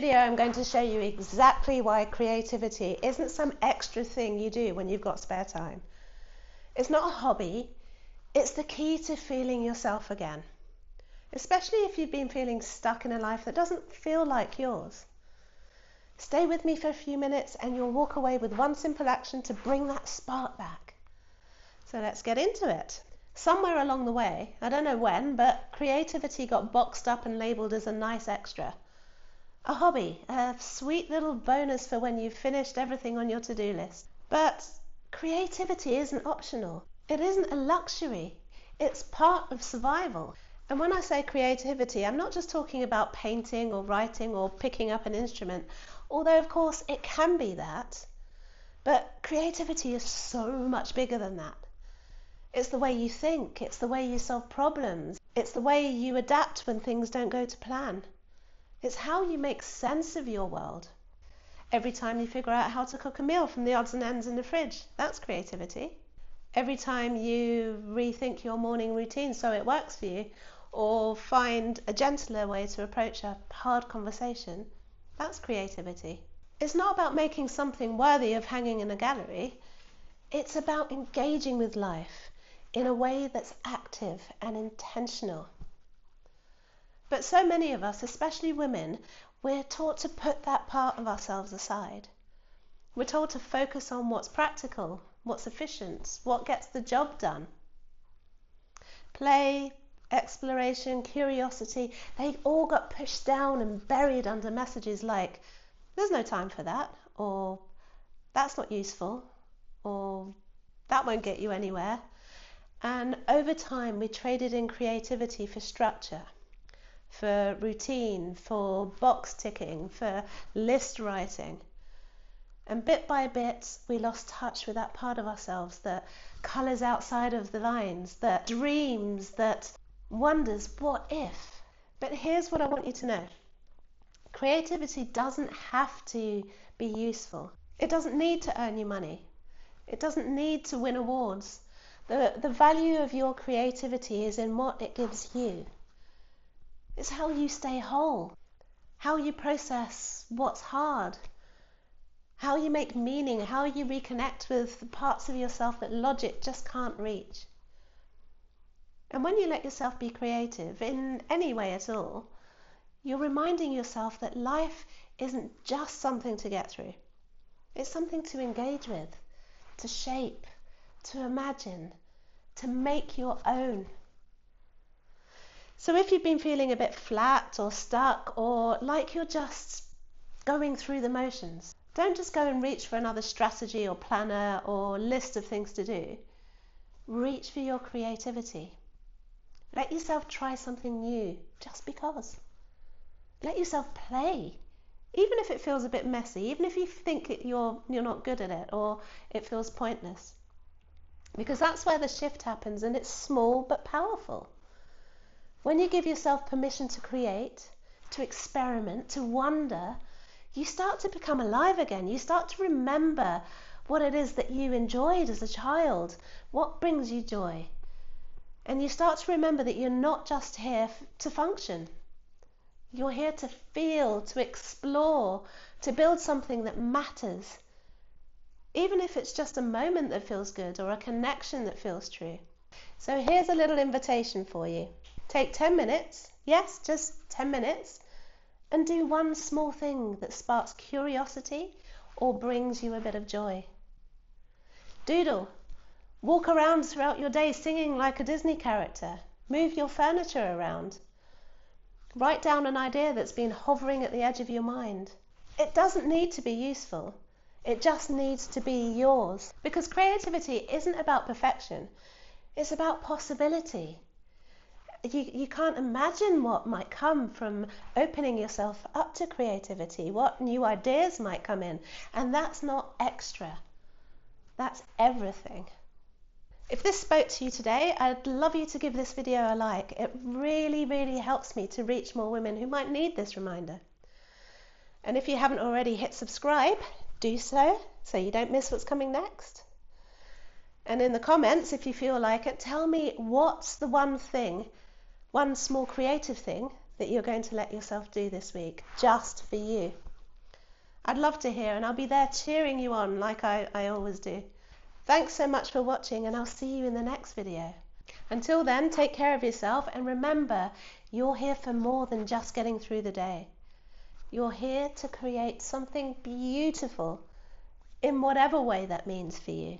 video, I'm going to show you exactly why creativity isn't some extra thing you do when you've got spare time. It's not a hobby, it's the key to feeling yourself again, especially if you've been feeling stuck in a life that doesn't feel like yours. Stay with me for a few minutes and you'll walk away with one simple action to bring that spark back. So let's get into it. Somewhere along the way, I don't know when, but creativity got boxed up and labelled as a nice extra. A hobby, a sweet little bonus for when you've finished everything on your to-do list. But creativity isn't optional. It isn't a luxury. It's part of survival. And when I say creativity, I'm not just talking about painting or writing or picking up an instrument, although of course it can be that. But creativity is so much bigger than that. It's the way you think, it's the way you solve problems, it's the way you adapt when things don't go to plan. It's how you make sense of your world. Every time you figure out how to cook a meal from the odds and ends in the fridge, that's creativity. Every time you rethink your morning routine so it works for you, or find a gentler way to approach a hard conversation, that's creativity. It's not about making something worthy of hanging in a gallery. It's about engaging with life in a way that's active and intentional. But so many of us, especially women, we're taught to put that part of ourselves aside. We're told to focus on what's practical, what's efficient, what gets the job done. Play, exploration, curiosity, they've all got pushed down and buried under messages like, there's no time for that, or that's not useful, or that won't get you anywhere. And over time, we traded in creativity for structure, for routine, for box ticking, for list writing. And bit by bit, we lost touch with that part of ourselves that colours outside of the lines, that dreams, that wonders, what if? But here's what I want you to know. Creativity doesn't have to be useful. It doesn't need to earn you money. It doesn't need to win awards. The value of your creativity is in what it gives you. It's how you stay whole, how you process what's hard, how you make meaning, how you reconnect with the parts of yourself that logic just can't reach. And when you let yourself be creative in any way at all, you're reminding yourself that life isn't just something to get through. It's something to engage with, to shape, to imagine, to make your own. So if you've been feeling a bit flat or stuck or like you're just going through the motions, don't just go and reach for another strategy or planner or list of things to do. Reach for your creativity. Let yourself try something new just because. Let yourself play. Even if it feels a bit messy, even if you think you're not good at it or it feels pointless. Because that's where the shift happens, and it's small but powerful. When you give yourself permission to create, to experiment, to wonder, you start to become alive again. You start to remember what it is that you enjoyed as a child, what brings you joy. And you start to remember that you're not just here to function. You're here to feel, to explore, to build something that matters. Even if it's just a moment that feels good or a connection that feels true. So here's a little invitation for you. Take 10 minutes, yes, just 10 minutes, and do one small thing that sparks curiosity or brings you a bit of joy. Doodle. Walk around throughout your day singing like a Disney character. Move your furniture around. Write down an idea that's been hovering at the edge of your mind. It doesn't need to be useful. It just needs to be yours. Because creativity isn't about perfection. It's about possibility. You can't imagine what might come from opening yourself up to creativity, what new ideas might come in. And that's not extra. That's everything. If this spoke to you today, I'd love you to give this video a like. It really, really helps me to reach more women who might need this reminder. And if you haven't already hit subscribe, do so you don't miss what's coming next. And in the comments, if you feel like it, tell me what's the one thing, one small creative thing that you're going to let yourself do this week, just for you? I'd love to hear, and I'll be there cheering you on like I always do. Thanks so much for watching, and I'll see you in the next video. Until then, take care of yourself, and remember, you're here for more than just getting through the day. You're here to create something beautiful in whatever way that means for you.